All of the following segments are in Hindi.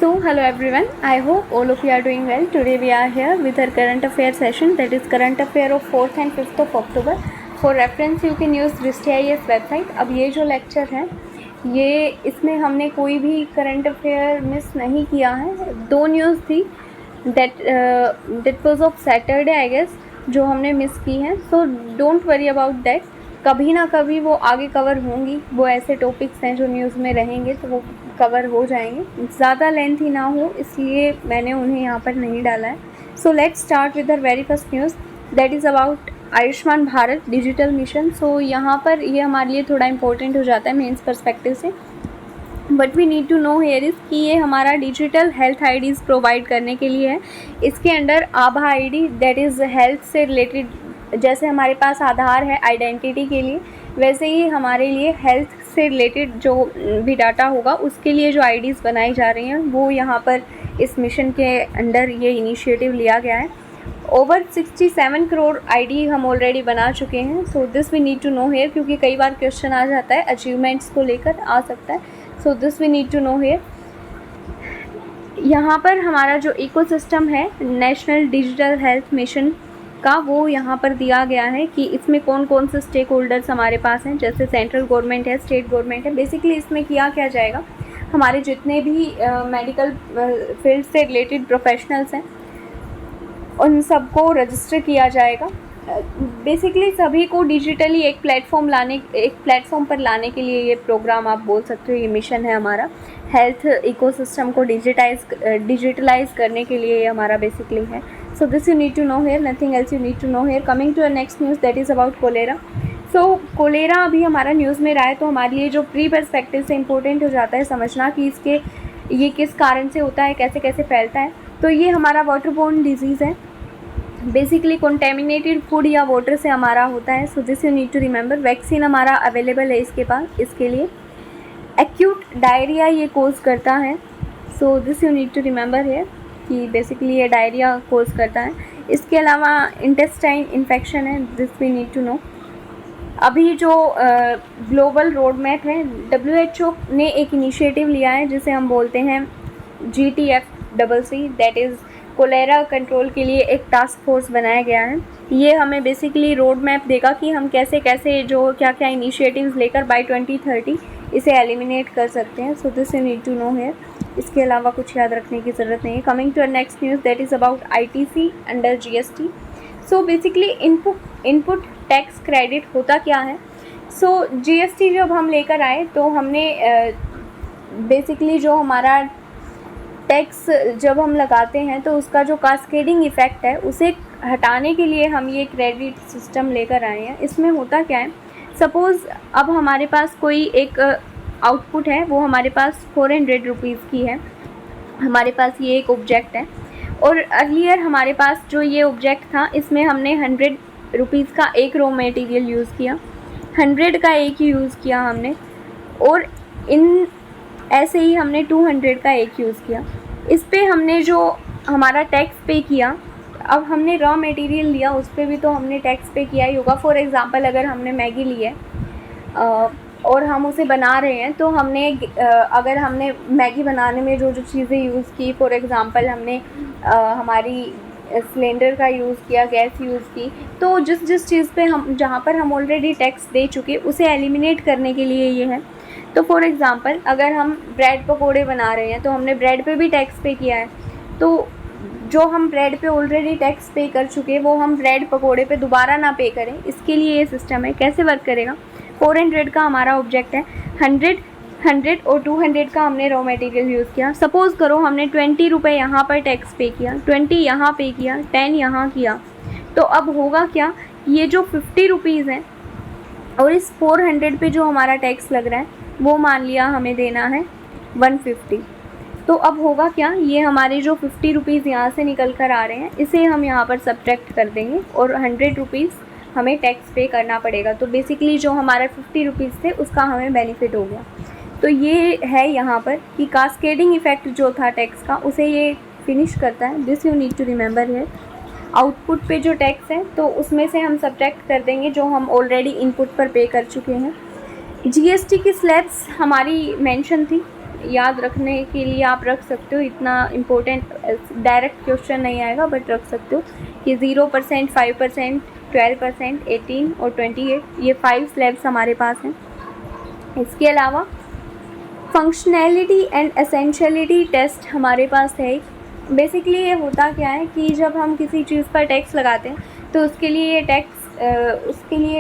Hello everyone. I hope all of you are doing well. Today we are here with our current affair session, that is current affair of 4th and 5th of October. For reference you can use DRISTIIS website. अब ये जो लेक्चर है ये इसमें हमने कोई भी करंट अफेयर मिस नहीं किया है. दो न्यूज़ थी that was of Saturday I guess जो हमने मिस की हैं. So don't worry about that. कभी ना कभी वो आगे कवर होंगी. वो ऐसे टॉपिक्स हैं जो न्यूज़ में रहेंगे तो वो कवर हो जाएंगे. ज़्यादा लेंथ ही ना हो इसलिए मैंने उन्हें यहाँ पर नहीं डाला है. So let's start with the very first news that is about Ayushman Bharat digital mission. So यहाँ पर ये हमारे लिए थोड़ा इंपॉर्टेंट हो जाता है मेंस पर्सपेक्टिव से. But we need to know here is कि ये हमारा डिजिटल हेल्थ आईडीज़ प्रोवाइड करने के लिए है. इसके under Abha ID that is health से रिलेटेड. जैसे हमारे पास आधार है आइडेंटिटी के लिए, वैसे ही हमारे लिए हेल्थ से रिलेटेड जो भी डाटा होगा उसके लिए जो आईडीज़ बनाई जा रही हैं वो यहाँ पर इस मिशन के अंडर ये इनिशिएटिव लिया गया है. ओवर 67 करोड़ आईडी हम ऑलरेडी बना चुके हैं. So this we need to know here, क्योंकि कई बार क्वेश्चन आ जाता है अचीवमेंट्स को लेकर आ सकता है. So this we need to know here. यहाँ पर हमारा जो इकोसिस्टम है नेशनल डिजिटल हेल्थ मिशन का वो यहाँ पर दिया गया है कि इसमें कौन कौन से स्टेक होल्डर्स हमारे पास हैं. जैसे सेंट्रल गवर्नमेंट है, स्टेट गवर्नमेंट है. बेसिकली इसमें किया क्या जाएगा, हमारे जितने भी मेडिकल फील्ड से रिलेटेड प्रोफेशनल्स हैं उन सबको रजिस्टर किया जाएगा. बेसिकली सभी को डिजिटली एक प्लेटफॉर्म पर लाने के लिए ये प्रोग्राम आप बोल सकते हो, ये मिशन है हमारा. हेल्थ इकोसिस्टम को डिजिटलाइज करने के लिए ये हमारा बेसिकली है. So this you need to know here, nothing else you need to know here. Coming to the next news that is about cholera. So cholera अभी हमारा न्यूज़ में रहा है तो हमारे लिए जो प्री पर्सपेक्टिव से इम्पोर्टेंट हो जाता है समझना कि ये किस कारण से होता है, कैसे कैसे फैलता है. तो ये हमारा वाटरबोर्न डिजीज़ है. बेसिकली कंटेमिनेटेड फूड या वाटर से हमारा होता है. So this you need to remember. Vaccine हमारा अवेलेबल है इसके पास. इसके लिए एक्यूट डायरिया ये कोज करता है. So this you need to remember है कि बेसिकली ये डायरिया कोज करता है. इसके अलावा इंटेस्टाइन इन्फेक्शन है. This we need to know. अभी जो ग्लोबल रोड मैप है WHO ने एक इनिशिएटिव लिया है जिसे हम बोलते हैं GTFCC that is cholera control के लिए एक टास्क फोर्स बनाया गया है. ये हमें बेसिकली रोड मैप देगा कि हम कैसे कैसे जो क्या क्या इनिशिएटिव्स लेकर बाय 2030 इसे एलिमिनेट कर सकते हैं. So this you need to know here. इसके अलावा कुछ याद रखने की ज़रूरत नहीं है. Coming to next news that is about ITC under GST. So basically input tax credit होता क्या है. सो GST जब हम लेकर आए तो हमने बेसिकली जो हमारा टैक्स जब हम लगाते हैं तो उसका जो कास्केडिंग इफ़ेक्ट है उसे हटाने के लिए हम ये क्रेडिट सिस्टम लेकर आए हैं. इसमें होता क्या है, सपोज़ अब हमारे पास कोई एक आउटपुट है वो हमारे पास 400 रुपीज़ की है. हमारे पास ये एक ऑब्जेक्ट है और अर्लियर हमारे पास जो ये ऑब्जेक्ट था इसमें हमने 100 रुपीज़ का एक रॉ मटेरियल यूज़ किया, 100 का एक ही यूज़ किया हमने, और ऐसे ही हमने 200 का एक यूज़ किया. इस पे हमने जो हमारा टैक्स पे किया, अब हमने रॉ मटेरियल लिया उस पर भी तो हमने टैक्स पे किया ही होगा. फॉर एग्ज़ाम्पल अगर हमने मैगी ली है और हम उसे बना रहे हैं तो हमने अगर हमने मैगी बनाने में जो जो चीज़ें यूज़ की, फॉर एग्ज़ाम्पल हमने हमारी सिलेंडर का यूज़ किया, गैस यूज़ की, तो जिस चीज़ पे हम जहाँ पर हम ऑलरेडी टैक्स दे चुके उसे एलिमिनेट करने के लिए ये है. तो फॉर एग्ज़ाम्पल अगर हम ब्रेड पकोड़े बना रहे हैं तो हमने ब्रेड पे भी टैक्स पे किया है. तो जो हम ब्रेड पे ऑलरेडी टैक्स पे कर चुके वो हम ब्रेड पकोड़े पे दोबारा ना पे करें, इसके लिए ये सिस्टम है. कैसे वर्क करेगा, 400 का हमारा ऑब्जेक्ट है, 100 और 200 का हमने रॉ मटेरियल यूज़ किया. सपोज़ करो हमने 20 रुपये यहाँ पर टैक्स पे किया, 20 यहाँ पे किया, 10 यहाँ किया. तो अब होगा क्या, ये जो 50 रुपीज़ हैं और इस 400 पे जो हमारा टैक्स लग रहा है वो मान लिया हमें देना है 150. तो अब होगा क्या, ये हमारे जो 50 रुपीज़ यहाँ से निकल कर आ रहे हैं इसे हम यहाँ पर सब्ट्रैक्ट कर देंगे और 100 रुपीज़ हमें टैक्स पे करना पड़ेगा. तो बेसिकली जो हमारा 50 रुपीज़ थे उसका हमें बेनिफिट हो गया. तो ये है यहाँ पर कि कास्केडिंग इफ़ेक्ट जो था टैक्स का उसे ये फिनिश करता है. This you need to remember है. आउटपुट पे जो टैक्स है तो उसमें से हम सब्ट्रैक्ट कर देंगे जो हम ऑलरेडी इनपुट पर पे कर चुके हैं. GST की स्लैब्स हमारी मेंशन थी याद रखने के लिए आप रख सकते हो, इतना इम्पोर्टेंट डायरेक्ट क्वेश्चन नहीं आएगा बट रख सकते हो कि 0%, 5%, 12%, 18 और 28, ये 5 स्लैब्स हमारे पास हैं। इसके अलावा फंक्शनैलिटी एंड एसेंशियलिटी टेस्ट हमारे पास है। बेसिकली ये होता क्या है कि जब हम किसी चीज़ पर टैक्स लगाते हैं तो उसके लिए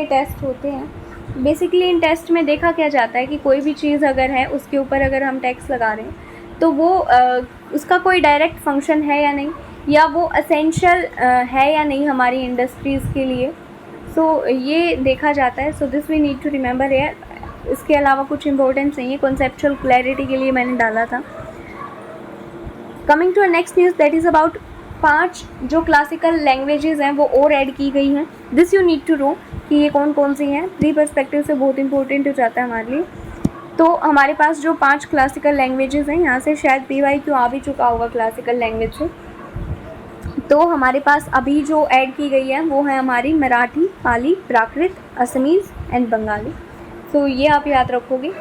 टेस्ट होते हैं। बेसिकली इन टेस्ट में देखा क्या जाता है कि कोई भी चीज़ अगर है उसके ऊपर अगर हम टैक्स लगा रहे हैं तो वो उसका कोई डायरेक्ट फंक्शन है या नहीं, या वो असेंशियल है या नहीं हमारी इंडस्ट्रीज़ के लिए। सो ये देखा जाता है। So this we need to remember here. इसके अलावा कुछ इंपॉर्टेंस नहीं है, कॉन्सेप्चुअल क्लैरिटी के लिए मैंने डाला था। Coming to next news that is about 5 जो क्लासिकल लैंग्वेजेस हैं वो और ऐड की गई हैं। This you need to know कि ये कौन कौन सी हैं। प्री पर्सपेक्टिव से बहुत इंपॉर्टेंट हो जाता है हमारे लिए। तो हमारे पास जो 5 क्लासिकल लैंग्वेजेस हैं, यहाँ से शायद PYQ आ भी चुका होगा क्लासिकल लैंग्वेज से। तो हमारे पास अभी जो ऐड की गई है वो है हमारी मराठी, पाली, प्राकृत, असमीज़ एंड बंगाली। तो ये आप याद रखोगे।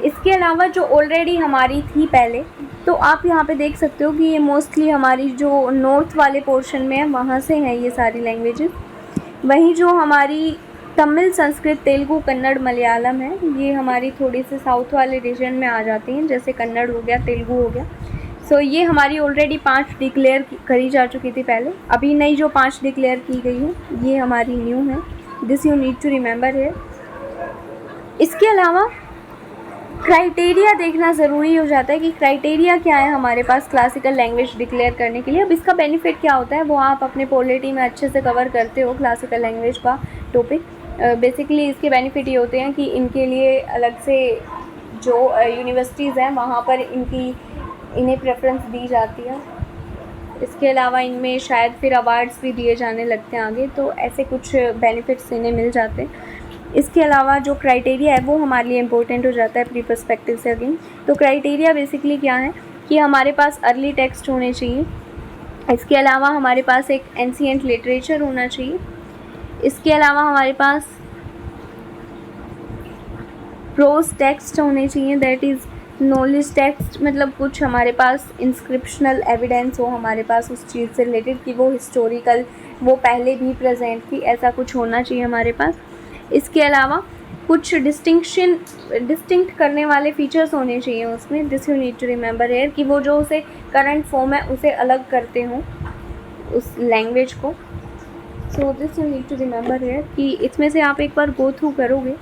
इसके अलावा जो ऑलरेडी हमारी थी पहले, तो आप यहाँ पे देख सकते हो कि ये मोस्टली हमारी जो नॉर्थ वाले पोर्शन में है वहाँ से हैं ये सारी लैंग्वेजेस। वहीं जो हमारी तमिल, संस्कृत, तेलुगु, कन्नड़, मलयालम है, ये हमारी थोड़ी सी साउथ वाले रीजन में आ जाती हैं, जैसे कन्नड़ हो गया, तेलुगु हो गया। सो ये हमारी ऑलरेडी 5 डिक्लेयर करी जा चुकी थी पहले। अभी नई जो 5 डिक्लेयर की गई है ये हमारी न्यू है। This you need to remember है। इसके अलावा क्राइटेरिया देखना ज़रूरी हो जाता है कि क्राइटेरिया क्या है हमारे पास क्लासिकल लैंग्वेज डिक्लेयर करने के लिए। अब इसका बेनिफिट क्या होता है वो आप अपने पॉलिटी में अच्छे से कवर करते हो क्लासिकल लैंग्वेज का टॉपिक। बेसिकली इसके बेनिफिट ये होते हैं कि इनके लिए अलग से जो यूनिवर्सिटीज़ हैं वहाँ पर इन्हें प्रेफरेंस दी जाती है। इसके अलावा इनमें शायद फिर अवार्ड्स भी दिए जाने लगते हैं आगे, तो ऐसे कुछ बेनिफिट्स इन्हें मिल जाते हैं। इसके अलावा जो क्राइटेरिया है वो हमारे लिए इम्पोर्टेंट हो जाता है प्री पर्सपेक्टिव से अगेन। तो क्राइटेरिया बेसिकली क्या है कि हमारे पास अर्ली टेक्स्ट होने चाहिए। इसके अलावा हमारे पास एक एंशिएंट लिटरेचर होना चाहिए। इसके अलावा हमारे पास प्रोज टेक्स्ट होने चाहिए, दैट इज़ नॉलेज टेक्स्ट, मतलब कुछ हमारे पास इंस्क्रिप्शनल एविडेंस हो हमारे पास उस चीज़ से रिलेटेड कि वो हिस्टोरिकल, वो पहले भी प्रेजेंट थी, ऐसा कुछ होना चाहिए हमारे पास। इसके अलावा कुछ डिस्टिंक्ट करने वाले फीचर्स होने चाहिए उसमें। This you need to remember here कि वो जो उसे करंट फॉर्म है उसे अलग करते हों उस लैंग्वेज को। So this you need to remember here कि इसमें से आप एक बार गो थ्रू करोगे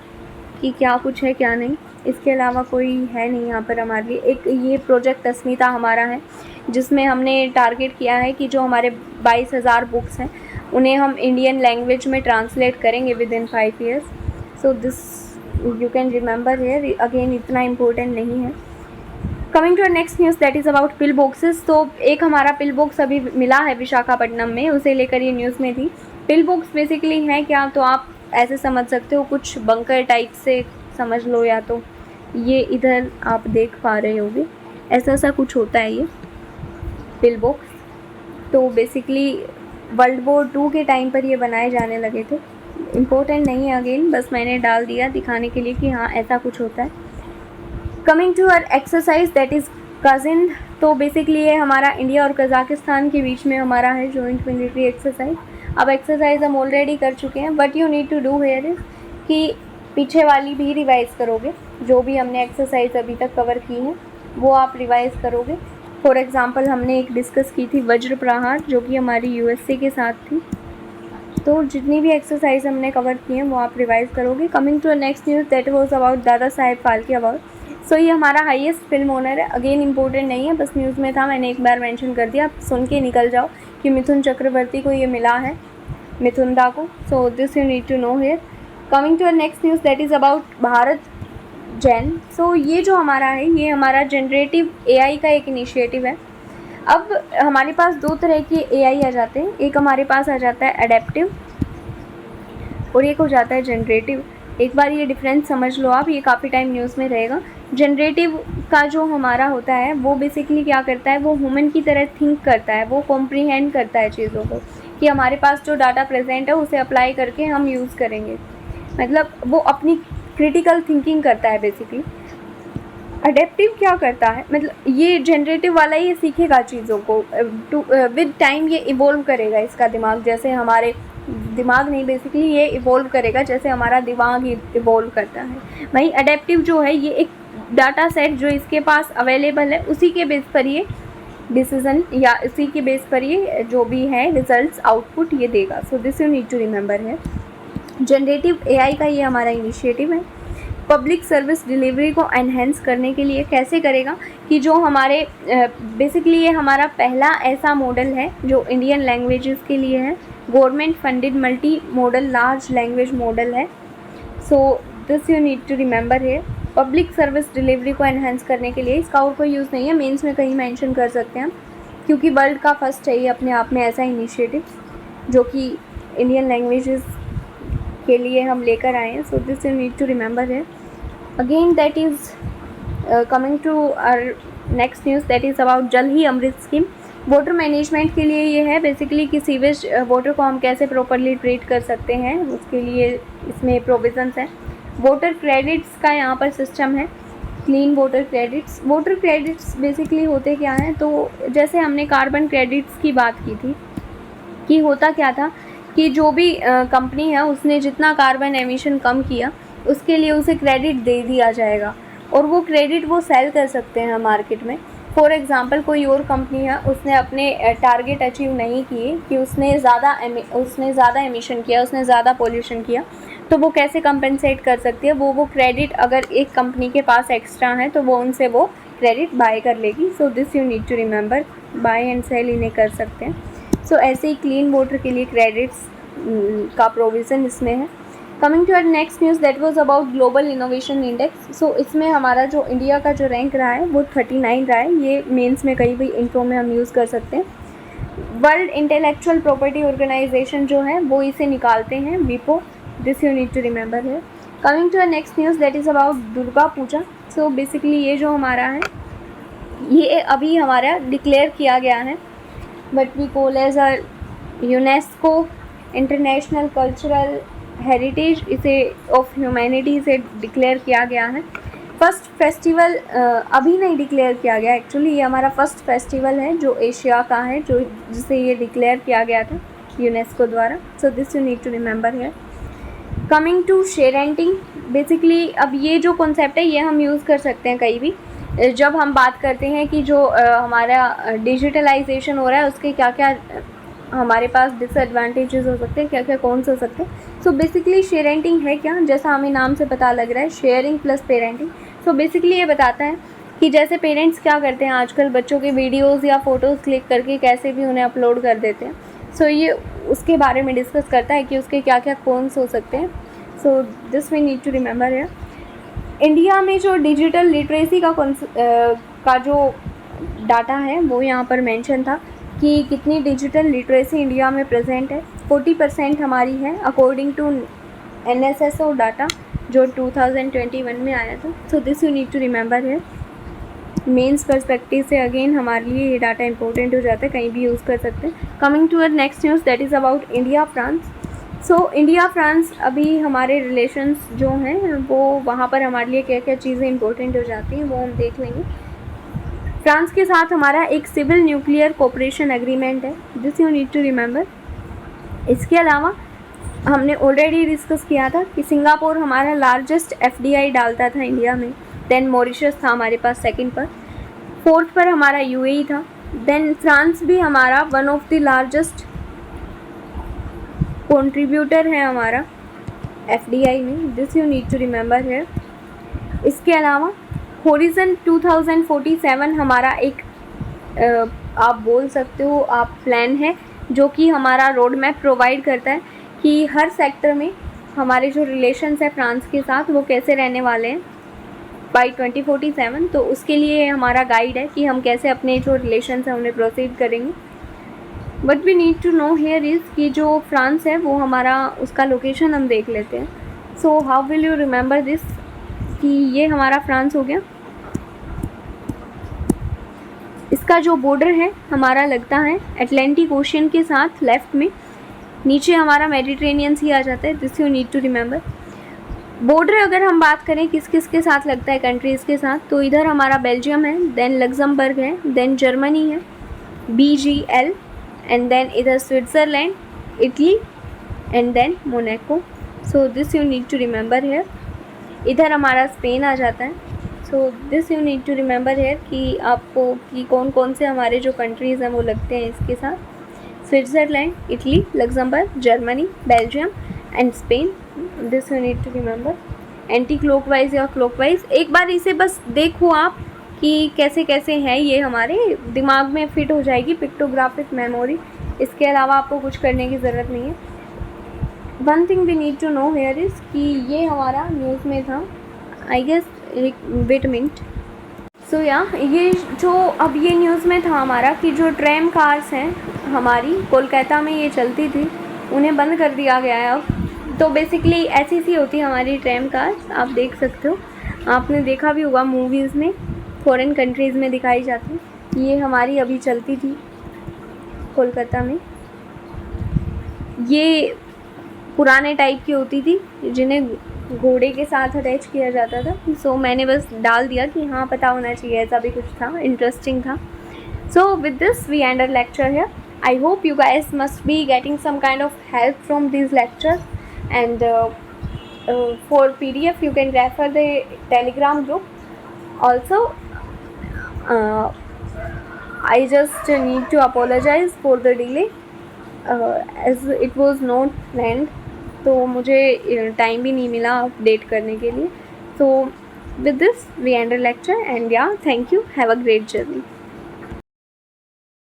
कि क्या कुछ है क्या नहीं। इसके अलावा कोई है नहीं यहाँ पर हमारे लिए। एक ये प्रोजेक्ट अस्मिता हमारा है जिसमें हमने टारगेट किया है कि जो हमारे 22,000 बुक्स हैं उन्हें हम इंडियन लैंग्वेज में ट्रांसलेट करेंगे within 5 years। So this you can remember here. Again इतना इम्पोर्टेंट नहीं है। Coming to next news that is about pill boxes. तो एक हमारा पिल बॉक्स अभी मिला है विशाखापट्टनम में, उसे लेकर ये न्यूज़ में थी। पिल बॉक्स बेसिकली है क्या, तो आप ऐसे समझ सकते हो कुछ बंकर टाइप से समझ लो, या तो ये इधर आप देख पा रहे होगे ऐसा कुछ होता है ये पिल बॉक्स। तो बेसिकली वर्ल्ड वॉर 2 के टाइम पर ये बनाए जाने लगे थे। इम्पोर्टेंट नहीं है अगेन, बस मैंने डाल दिया दिखाने के लिए कि हाँ ऐसा कुछ होता है। Coming to our exercise that is cousin. तो बेसिकली ये हमारा इंडिया और कज़ाकिस्तान के बीच में हमारा है जॉइंट मिलिट्री एक्सरसाइज। अब एक्सरसाइज हम ऑलरेडी कर चुके हैं, but you need to do here is कि पीछे वाली भी रिवाइज़ करोगे। जो भी हमने एक्सरसाइज अभी तक कवर की है वो आप रिवाइज़ करोगे। फॉर एग्ज़ाम्पल हमने एक डिस्कस की थी वज्र प्रहार, जो कि हमारी USA के साथ थी। तो जितनी भी एक्सरसाइज हमने कवर की हैं वो आप रिवाइज़ करोगे। Coming to next news that was about Dadasaheb Phalke award. So ये हमारा हाईएस्ट फिल्म ऑनर है। अगेन इंपॉर्टेंट नहीं है, बस न्यूज़ में था, मैंने एक बार मेंशन कर दिया। आप सुन के निकल जाओ कि मिथुन चक्रवर्ती को ये मिला है, मिथुनदा को। So this you need to know here. Coming to next news that is about Bharat Gen. So ये जो हमारा है ये हमारा जनरेटिव AI का एक इनिशिएटिव है। अब हमारे पास 2 तरह के AI आ जाते हैं। एक हमारे पास आ जाता है एडेप्टिव और एक हो जाता है जनरेटिव। एक बार ये डिफरेंस समझ लो आप, ये काफ़ी टाइम न्यूज़ में रहेगा। जनरेटिव का जो हमारा होता है वो बेसिकली क्या करता है, वो ह्यूमन की तरह थिंक करता है, वो कॉम्प्रीहेंड करता है चीज़ों को कि हमारे पास जो डाटा प्रेजेंट है उसे अप्लाई करके हम यूज़ करेंगे। मतलब वो अपनी क्रिटिकल थिंकिंग करता है बेसिकली। अडेप्टिव क्या करता है, मतलब ये जनरेटिव वाला ये सीखेगा चीज़ों को, विद टाइम ये इवोल्व करेगा इसका दिमाग, जैसे हमारे दिमाग नहीं, बेसिकली ये इवोल्व करेगा जैसे हमारा दिमाग इवोल्व करता है। वहीं अडेप्टिव जो है ये एक डाटा सेट जो इसके पास अवेलेबल है उसी के बेस पर ये डिसीजन या इसी के बेस पर ये जो भी है रिजल्ट्स आउटपुट ये देगा। So this you need to remember है। जनरेटिव एआई का ये हमारा इनिशिएटिव है। पब्लिक सर्विस डिलीवरी को एनहेंस करने के लिए कैसे करेगा कि जो हमारे बेसिकली ये हमारा पहला ऐसा मॉडल है जो इंडियन लैंग्वेजेस के लिए है, government funded multi modal large language model है। So this you need to remember है। पब्लिक सर्विस डिलीवरी को एनहेंस करने के लिए, इसका और कोई यूज़ नहीं है, मेंस में कहीं मेंशन कर सकते हैं हम, क्योंकि वर्ल्ड का फर्स्ट है ये अपने आप में ऐसा इनिशिएटिव जो कि इंडियन लैंग्वेजेस के लिए हम लेकर आए हैं। So this you need to remember है। Again that is coming to our next news, that is about Jal Hi Amrit scheme. Water management के लिए ये है बेसिकली कि सीवेज वाटर को हम कैसे प्रॉपरली ट्रीट कर सकते हैं, उसके लिए इसमें प्रोविजंस हैं। वाटर क्रेडिट्स का यहाँ पर सिस्टम है, clean water credits. Water credits basically होते क्या हैं, तो जैसे हमने कार्बन क्रेडिट्स की बात की थी कि होता क्या था कि जो भी कंपनी है उसने जितना कार्बन एमिशन कम किया उसके लिए उसे क्रेडिट दे दिया जाएगा और वो क्रेडिट वो सेल कर सकते हैं मार्केट में। फॉर एग्ज़ाम्पल कोई और कंपनी है, उसने अपने टारगेट अचीव नहीं किए कि उसने ज़्यादा एमिशन किया, उसने ज़्यादा पोल्यूशन किया, तो वो कैसे कंपेंसेट कर सकती है, वो क्रेडिट अगर एक कंपनी के पास एक्स्ट्रा है तो वो उनसे वो क्रेडिट बाय कर लेगी। So this you need to remember, buy and sell इन्हें कर सकते हैं। सो ऐसे ही क्लीन वाटर के लिए क्रेडिट्स का प्रोविज़न इसमें है। Coming to our next news, that was about global innovation index. So इसमें हमारा जो इंडिया का जो रैंक रहा है वो 39 रहा है। ये मेंस में कहीं भी इंट्रो में हम यूज़ कर सकते हैं। वर्ल्ड इंटेलेक्चुअल प्रॉपर्टी ऑर्गेनाइजेशन जो है वो इसे निकालते हैं, विपो। This you need to remember है। Coming to our next news, that is about Durga Puja. So basically ये जो हमारा है ये अभी हमारा डिक्लेयर किया गया है, but we call as a UNESCO international cultural heritage इसे ऑफ ह्यूमैनिटी से डिक्लेयर किया गया है। फर्स्ट फेस्टिवल अभी नहीं डिक्लेयर किया गया, एक्चुअली ये हमारा फर्स्ट फेस्टिवल है जो एशिया का है, जो जिसे ये डिक्लेयर किया गया था यूनेस्को द्वारा। So this you need to remember है। कमिंग टू शेयरिंग, बेसिकली अब ये जो कॉन्सेप्ट है ये हम यूज़ कर सकते हैं कहीं भी, जब हम बात करते हैं कि जो हमारा डिजिटलाइजेशन हो रहा है उसके क्या क्या हमारे पास डिसएडवांटेजेस हो सकते हैं, क्या क्या कौन से हो सकते हैं। सो बेसिकली शेयरिंग है क्या, जैसा हमें नाम से पता लग रहा है, शेयरिंग प्लस पेरेंटिंग। सो बेसिकली ये बताता है कि जैसे पेरेंट्स क्या करते हैं आजकल, बच्चों के वीडियोज़ या फ़ोटोज़ क्लिक करके कैसे भी उन्हें अपलोड कर देते हैं। सो ये उसके बारे में डिस्कस करता है कि उसके क्या क्या कॉन्स हो सकते हैं। So this we need to remember है। इंडिया में जो डिजिटल लिटरेसी का जो डाटा है वो यहाँ पर मेंशन था कि कितनी डिजिटल लिटरेसी इंडिया में प्रेजेंट है। 40% हमारी है अकॉर्डिंग टू NSSO डाटा जो 2021 में आया था। So this you need to remember है। मेंस पर्सपेक्टिव से अगेन हमारे लिए ये डाटा इंपॉर्टेंट हो जाता है, कहीं भी यूज़ कर सकते हैं। Coming to our next news, that is about India France. So India France अभी हमारे रिलेशंस जो हैं वो वहाँ पर हमारे लिए क्या क्या चीज़ें इंपॉर्टेंट हो जाती हैं वो हम देख लेंगे। फ्रांस के साथ हमारा एक सिविल न्यूक्लियर कोऑपरेशन एग्रीमेंट है, this you need to remember. इसके अलावा हमने ऑलरेडी डिस्कस किया था कि सिंगापुर हमारा लार्जेस्ट FDI डालता था इंडिया में, देन मॉरिशस था हमारे पास सेकंड पर, फोर्थ पर हमारा UAE था, देन फ्रांस भी हमारा one of the largest contributor है हमारा FDI में, this you need to remember है। इसके अलावा होरिजन 2047 हमारा एक आप बोल सकते हो आप प्लान है जो कि हमारा रोड मैप प्रोवाइड करता है कि हर सेक्टर में हमारे जो रिलेशंस है फ्रांस के साथ वो कैसे रहने वाले हैं बाय 2047। तो उसके लिए हमारा गाइड है कि हम कैसे अपने जो रिलेशंस हैं उन्हें प्रोसीड करेंगे। But we need to know here is कि जो फ्रांस है वो हमारा उसका लोकेशन हम देख लेते हैं। So how will you remember this कि ये हमारा फ्रांस हो गया। इसका जो बॉर्डर है हमारा लगता है अटलांटिक ओशियन के साथ लेफ्ट में, नीचे हमारा मेडिटेरेनियन सी आ जाता है, this you need to remember. Border अगर हम बात करें किस किस के साथ लगता है कंट्रीज़ के साथ, तो इधर हमारा बेल्जियम है, देन लग्जमबर्ग है, देन जर्मनी है, BGL, एंड देन इधर Switzerland, Italy, and then Monaco. So this you need to remember here. इधर हमारा स्पेन आ जाता है. So this you need to remember here कि आपको कि कौन कौन से हमारे जो कंट्रीज़ हैं वो लगते हैं इसके साथ. Switzerland, Italy, Luxembourg, Germany, Belgium and Spain. This you need to remember. Anti clockwise या क्लॉकवाइज, एक बार इसे बस देखो आप कि कैसे कैसे हैं ये, हमारे दिमाग में फिट हो जाएगी पिक्टोग्राफिक मेमोरी. इसके अलावा आपको कुछ करने की ज़रूरत नहीं है. One thing we need to know here is कि ये हमारा न्यूज़ में था, I guess. Wait minute. So या ये जो अब ये न्यूज़ में था हमारा कि जो ट्रैम कार्स हैं हमारी कोलकाता में ये चलती थी, उन्हें बंद कर दिया गया है अब. तो बेसिकली ऐसी सी होती है हमारी ट्रैम कार्स, आप देख सकते हो. आपने देखा भी होगा मूवीज़ में, फॉरेन कंट्रीज़ में दिखाई जाती. ये हमारी अभी चलती थी कोलकाता में. ये पुराने टाइप की होती थी जिन्हें घोड़े के साथ अटैच किया जाता था. सो मैंने बस डाल दिया कि हाँ पता होना चाहिए, ऐसा भी कुछ था, इंटरेस्टिंग था. So with this we end our lecture here. I hope you guys must be getting some kind of help from these lectures, and for PDF you can refer the Telegram group. Also, I just need to apologize for the delay, as it was not planned. तो मुझे टाइम भी नहीं मिला अपडेट करने के लिए. So with this we end our lecture, and yeah, thank you, have a great journey.